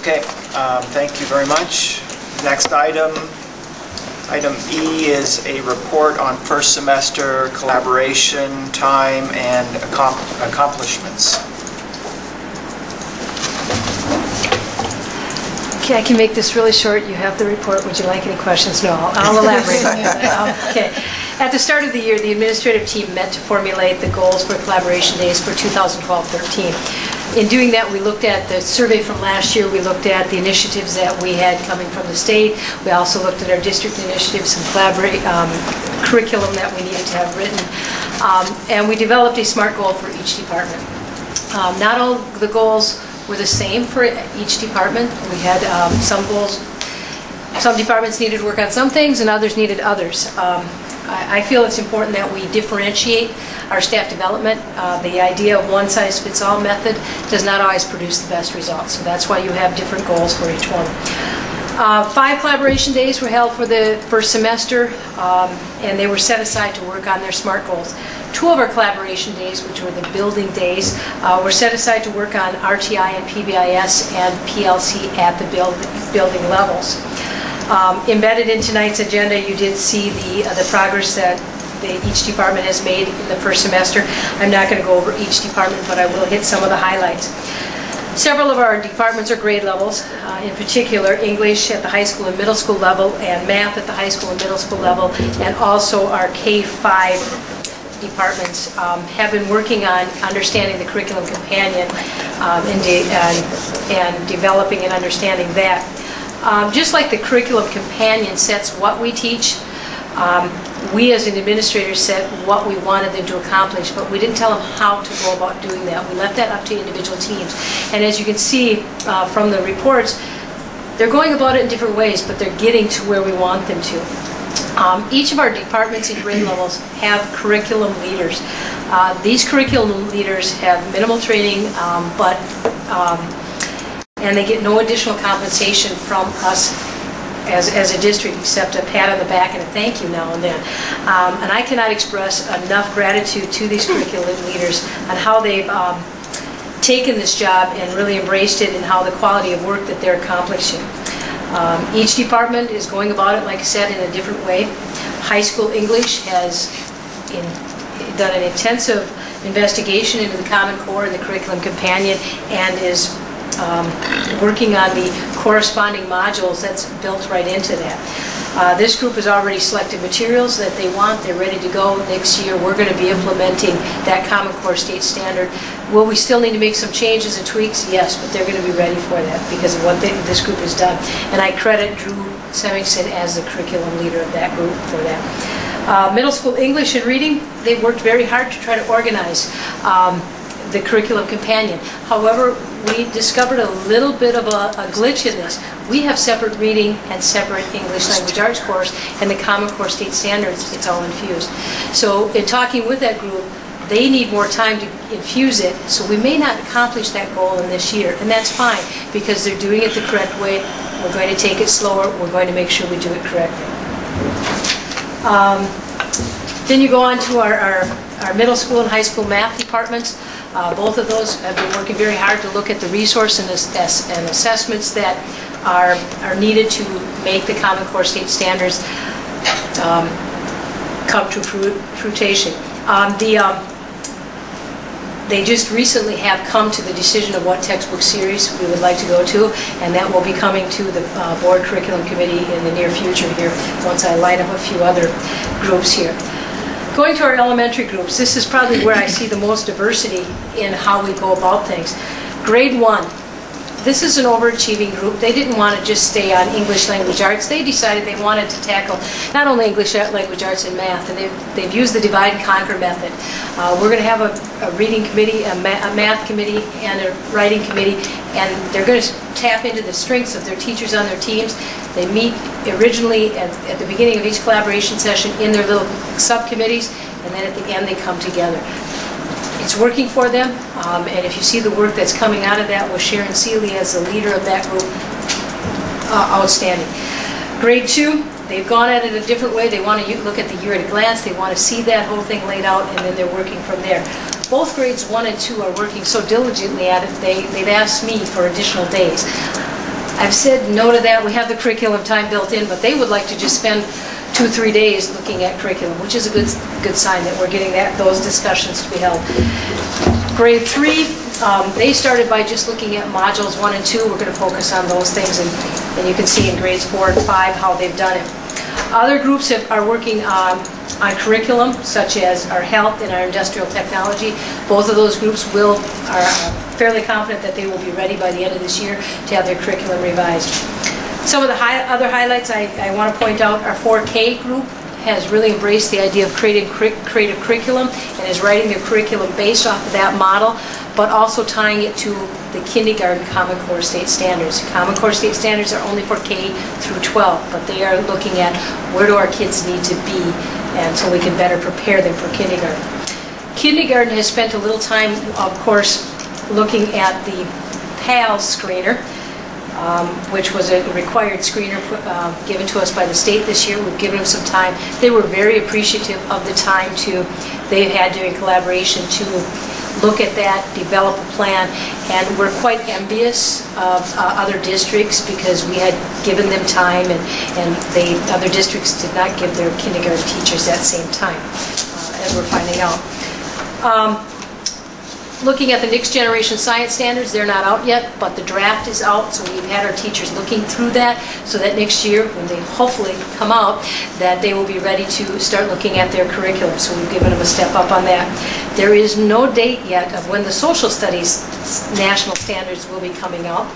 Okay, thank you very much. Next item, item E, is a report on first semester collaboration, time, and accomplishments. Okay, I can make this really short. You have the report. Would you like any questions? No, I'll elaborate. Okay. At the start of the year, the administrative team met to formulate the goals for collaboration days for 2012-13. In doing that, we looked at the survey from last year. We looked at the initiatives that we had coming from the state. We also looked at our district initiatives, some curriculum that we needed to have written. And we developed a SMART goal for each department. Not all the goals were the same for each department. We had some goals, some departments needed to work on some things and others needed others. I feel it's important that we differentiate our staff development. The idea of one-size-fits-all method does not always produce the best results, so that's why you have different goals for each one. 5 collaboration days were held for the first semester, and they were set aside to work on their SMART goals. 2 of our collaboration days, which were the building days, were set aside to work on RTI and PBIS and PLC at the building levels. Embedded in tonight's agenda, you did see the progress that each department has made in the first semester. I'm not going to go over each department, but I will hit some of the highlights. Several of our departments are grade levels, in particular English at the high school and middle school level, and math at the high school and middle school level, and also our K-5 departments have been working on understanding the curriculum companion and developing and understanding that. Just like the curriculum companion sets what we teach, we as an administrator set what we wanted them to accomplish, but we didn't tell them how to go about doing that. We left that up to individual teams. And as you can see from the reports, they're going about it in different ways, but they're getting to where we want them to. Each of our departments and grade levels have curriculum leaders. These curriculum leaders have minimal training, and they get no additional compensation from us as a district except a pat on the back and a thank you now and then. And I cannot express enough gratitude to these curriculum leaders on how they've taken this job and really embraced it and how the quality of work that they're accomplishing. Each department is going about it, like I said, in a different way. High school English has done an intensive investigation into the Common Core and the curriculum companion and is working on the corresponding modules that's built right into that. This group has already selected materials that they want. They're ready to go. Next year we're going to be implementing that Common Core state standard. Will we still need to make some changes and tweaks? Yes, but they're going to be ready for that because of what this group has done. And I credit Drew Semmingson as the curriculum leader of that group for that. Middle school English and reading, they worked very hard to try to organize the curriculum companion. However, we discovered a little bit of a glitch in this. We have separate reading and separate English language arts course, and the Common Core state standards, it's all infused. So in talking with that group, they need more time to infuse it, so we may not accomplish that goal in this year, and that's fine, because they're doing it the correct way. We're going to take it slower. We're going to make sure we do it correctly. Then you go on to our middle school and high school math departments. Both of those have been working very hard to look at the resource and assessments that are needed to make the Common Core state standards come to fruition. They just recently have come to the decision of what textbook series we would like to go to, and that will be coming to the Board Curriculum Committee in the near future here, once I line up a few other groups here. Going to our elementary groups, this is probably where I see the most diversity in how we go about things. Grade 1, this is an overachieving group. They didn't want to just stay on English language arts. They decided they wanted to tackle not only English language arts and math, and they've used the divide and conquer method. We're going to have a reading committee, a math committee, and a writing committee, and they're going to tap into the strengths of their teachers on their teams. They meet originally at the beginning of each collaboration session in their little subcommittees, and then at the end they come together. It's working for them, and if you see the work that's coming out of that with Sharon Seeley as the leader of that group, outstanding. Grade 2, they've gone at it a different way. They want to look at the year at a glance. They want to see that whole thing laid out, and then they're working from there. Both grades 1 and 2 are working so diligently at it, they've asked me for additional days. I've said no to that. We have the curriculum time built in, but they would like to just spend 2-3 days looking at curriculum, which is a good sign that we're getting those discussions to be held. Grade 3, they started by just looking at modules 1 and 2. We're going to focus on those things, and you can see in grades 4 and 5 how they've done it. Other groups are working on curriculum, such as our health and our industrial technology. Both of those groups are fairly confident that they will be ready by the end of this year to have their curriculum revised. Some of the other highlights I want to point out, our 4K group has really embraced the idea of creating creative curriculum and is writing their curriculum based off of that model, but also tying it to the kindergarten Common Core State Standards. Common Core State Standards are only for K through 12, but they are looking at where do our kids need to be, and so we can better prepare them for kindergarten. Kindergarten has spent a little time, of course, looking at the PALS screener, which was a required screener given to us by the state this year. We've given them some time. They were very appreciative of the time they've had during collaboration to look at that, develop a plan, and we're quite envious of other districts because we had given them time and other districts did not give their kindergarten teachers that same time, as we're finding out. Looking at the next generation science standards, they're not out yet, but the draft is out, so we've had our teachers looking through that so that next year, when they hopefully come out, that they will be ready to start looking at their curriculum. So we've given them a step up on that. There is no date yet of when the social studies national standards will be coming out.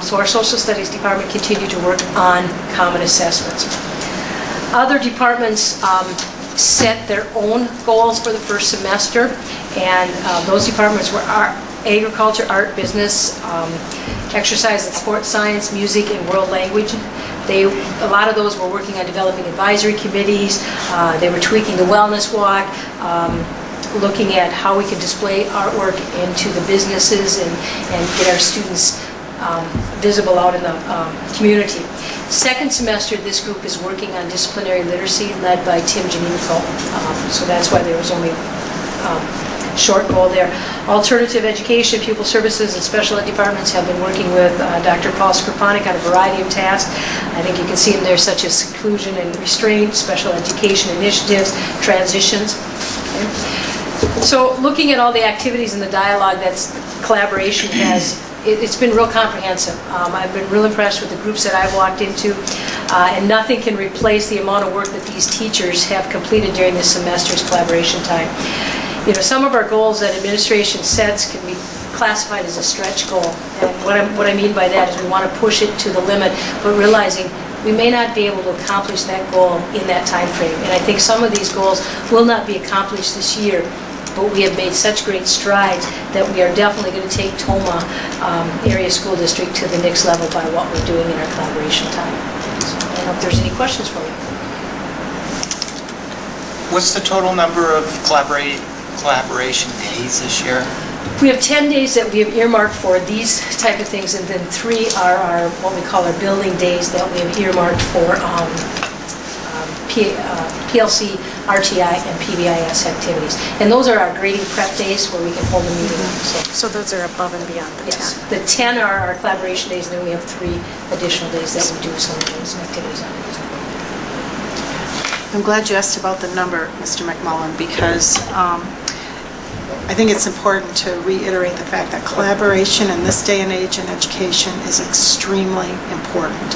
So our social studies department continue to work on common assessments. Other departments set their own goals for the first semester, and those departments were agriculture, art, business, exercise and sports science, music, and world language. A lot of those were working on developing advisory committees. They were tweaking the wellness walk, looking at how we can display artwork into the businesses and get our students visible out in the community. Second semester, this group is working on disciplinary literacy led by Tim Janinico. So that's why there was only short goal there. Alternative education, pupil services, and special ed departments have been working with Dr. Paul Skriponic on a variety of tasks. I think you can see them there, such as seclusion and restraint, special education initiatives, transitions. Okay. So looking at all the activities and the dialogue that collaboration has, it's been real comprehensive. I've been real impressed with the groups that I've walked into, and nothing can replace the amount of work that these teachers have completed during this semester's collaboration time. You know, some of our goals that administration sets can be classified as a stretch goal, and what I mean by that is we want to push it to the limit, but realizing we may not be able to accomplish that goal in that time frame. And I think some of these goals will not be accomplished this year, but we have made such great strides that we are definitely going to take Toma Area School District to the next level by what we're doing in our collaboration time. So I don't know if there's any questions for you. What's the total number of collaboration days this year? We have 10 days that we have earmarked for these type of things, and then 3 are our what we call our building days that we have earmarked for PLC, RTI, and PBIS activities. And those are our grading prep days where we can hold a meeting. So those are above and beyond the 10? Yes. The 10 are our collaboration days, and then we have 3 additional days that we do some of those activities on. I'm glad you asked about the number, Mr. McMullen, because I think it's important to reiterate the fact that collaboration in this day and age in education is extremely important.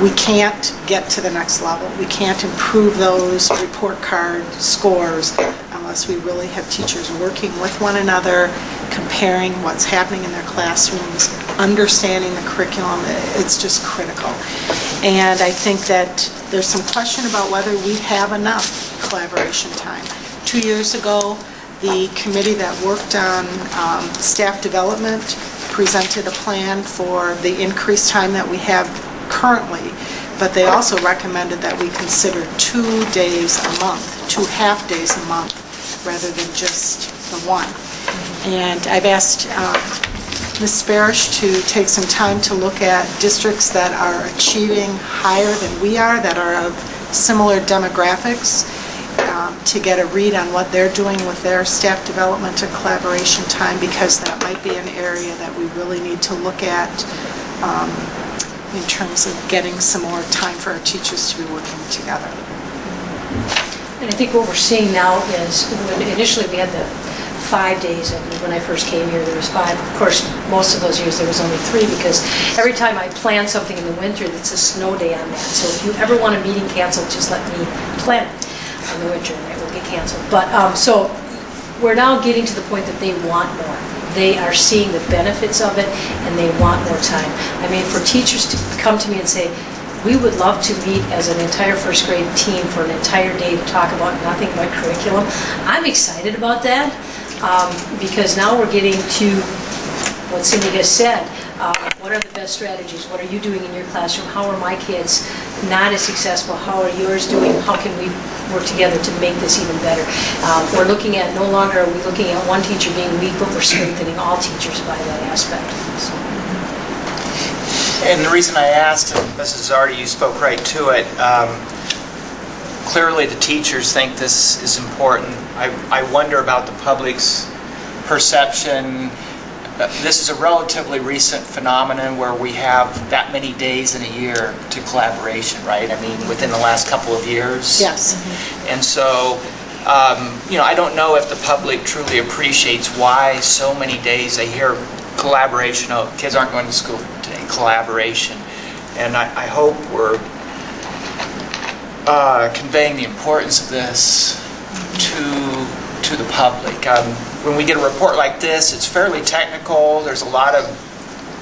We can't get to the next level. We can't improve those report card scores unless we really have teachers working with one another, comparing what's happening in their classrooms, understanding the curriculum. It's just critical. And I think that there's some question about whether we have enough collaboration time. 2 years ago, the committee that worked on staff development presented a plan for the increased time that we have currently, but they also recommended that we consider 2 days a month, 2 half days a month, rather than just the 1. And I've asked Ms. Sparish to take some time to look at districts that are achieving higher than we are, that are of similar demographics, to get a read on what they're doing with their staff development and collaboration time, because that might be an area that we really need to look at in terms of getting some more time for our teachers to be working together. And I think what we're seeing now is, when initially we had the 5 days, and when I first came here there was 5. Of course, most of those years there was only 3, because every time I plan something in the winter, it's a snow day on that. So if you ever want a meeting canceled, just let me plan it in the winter and it will get canceled. But so we're now getting to the point that they want more. They are seeing the benefits of it and they want more time. I mean, for teachers to come to me and say, we would love to meet as an entire first grade team for an entire day to talk about nothing but curriculum, I'm excited about that. Because now we're getting to what Cindy has said. What are the best strategies? What are you doing in your classroom? How are my kids not as successful? How are yours doing? How can we work together to make this even better? We're looking at, no longer are we looking at one teacher being weak, but we're strengthening all teachers by that aspect. So. And the reason I asked, and Mrs. Zardi, you spoke right to it, clearly the teachers think this is important. I wonder about the public's perception. This is a relatively recent phenomenon where we have that many days in a year to collaboration, right? I mean, within the last couple of years. Yes. And so, you know, I don't know if the public truly appreciates why so many days they hear collaboration. Oh, kids aren't going to school today. Collaboration. And I hope we're conveying the importance of this to the public. When we get a report like this, it's fairly technical. There's a lot of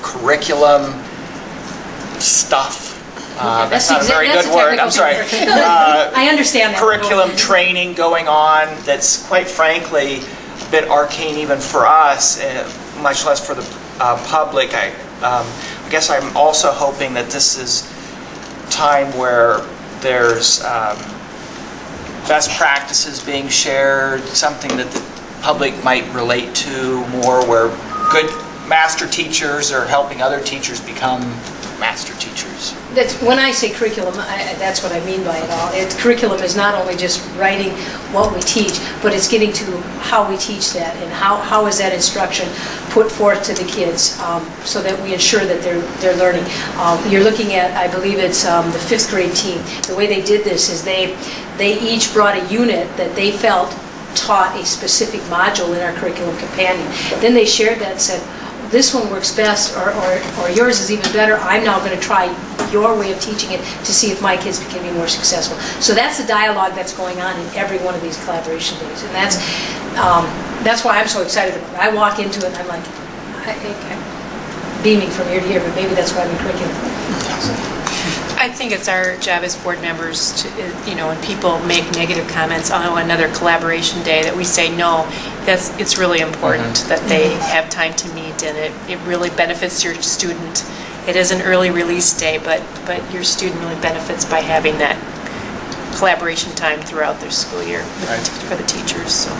curriculum stuff. That's not a very good word. I'm sorry. I understand that. Curriculum training going on that's, quite frankly, a bit arcane even for us, much less for the public. I guess I'm also hoping that this is time where there's best practices being shared, something that the public might relate to more, where good master teachers are helping other teachers become master teachers. That's, when I say curriculum, that's what I mean by it all. Curriculum is not only just writing what we teach, but it's getting to how we teach that and how is that instruction put forth to the kids, so that we ensure that they're learning. You're looking at, I believe it's the 5th grade team. The way they did this is they each brought a unit that they felt taught a specific module in our curriculum companion. Then they shared that and said, this one works best, or yours is even better. I'm now going to try your way of teaching it to see if my kids can be more successful. So that's the dialogue that's going on in every one of these collaboration days, and that's why I'm so excited about it. I walk into it and I'm like, I'm beaming from ear to ear, but maybe that's why I'm in curriculum. I think it's our job as board members to, you know, when people make negative comments on another collaboration day, that we say, no, it's really important that they have time to meet, and it really benefits your student. It is an early release day, but your student really benefits by having that collaboration time throughout their school year for the teachers. So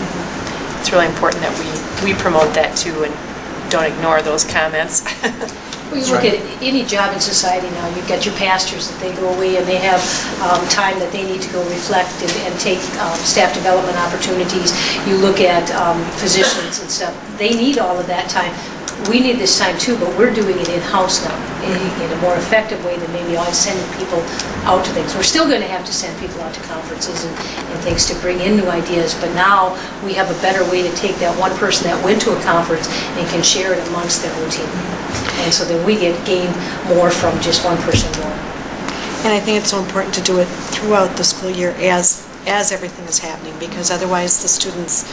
it's really important that we promote that too, and don't ignore those comments. Well, you look at any job in society now, you've got your pastors that they go away and they have time that they need to go reflect and take staff development opportunities. You look at physicians and stuff. They need all of that time. We need this time too, but we're doing it in-house now in a more effective way than maybe always sending people out to things. We're still going to have to send people out to conferences and things to bring in new ideas, but now we have a better way to take that one person that went to a conference and can share it amongst their whole team. And so then we gain more from just one person more. And I think it's so important to do it throughout the school year as everything is happening, because otherwise the students,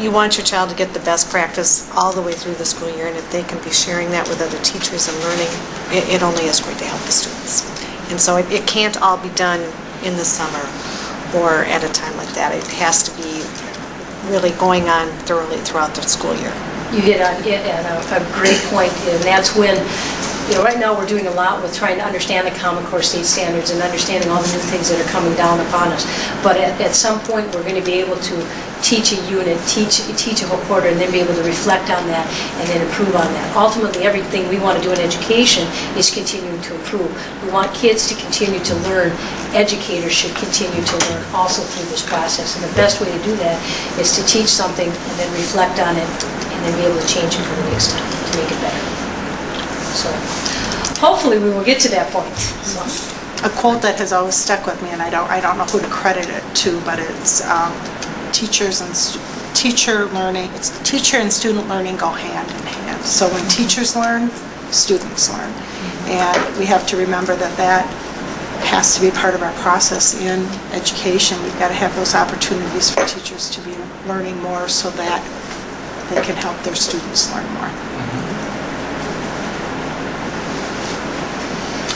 you want your child to get the best practice all the way through the school year, and if they can be sharing that with other teachers and learning, it only is great to help the students. And so it can't all be done in the summer or at a time like that. It has to be really going on thoroughly throughout the school year. You hit on a great point, and that's when, you know, right now we're doing a lot with trying to understand the Common Core state standards and understanding all the new things that are coming down upon us. But at some point we're going to be able to teach a unit, teach a whole quarter, and then be able to reflect on that and then improve on that. Ultimately, everything we want to do in education is continuing to improve. We want kids to continue to learn. Educators should continue to learn also through this process. And the best way to do that is to teach something and then reflect on it and then be able to change it for the next time to make it better. So hopefully we will get to that point. So, A quote that has always stuck with me, and I don't know who to credit it to, but it's teacher and student learning go hand in hand. So when teachers learn, students learn. And we have to remember that that has to be part of our process in education. We've got to have those opportunities for teachers to be learning more so that they can help their students learn more.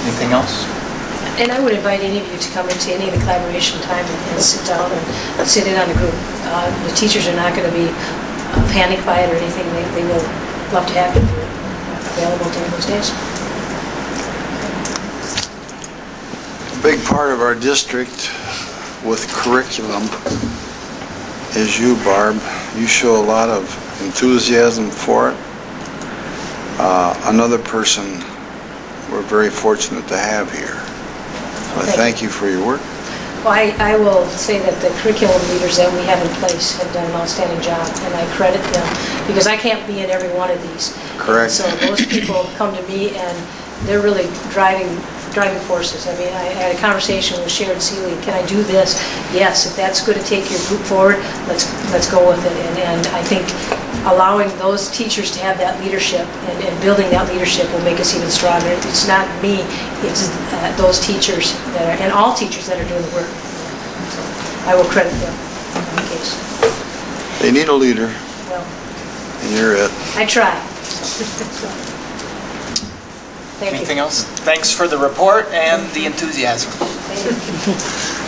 Anything else? and I would invite any of you to come into any of the collaboration time and sit down and sit in on the group. The teachers are not going to be panicked by it or anything. They will love to have you available during those days. A big part of our district with curriculum is you, Barb. You show a lot of enthusiasm for it. Another person we're very fortunate to have here. So I thank you for your work. Well, I will say that the curriculum leaders that we have in place have done an outstanding job, and I credit them, because I can't be in every one of these. Correct. So those people come to me, and they're really driving forces. I mean, I had a conversation with Sharon Seeley. Can I do this? Yes. If that's going to take your group forward, let's go with it. And I think allowing those teachers to have that leadership and building that leadership will make us even stronger. It's not me. It's those teachers that are, and all teachers that are doing the work. So I will credit them in my case. They need a leader, Well, and you're it. I try. Thank you. Anything else? Thanks for the report and the enthusiasm. Thank you.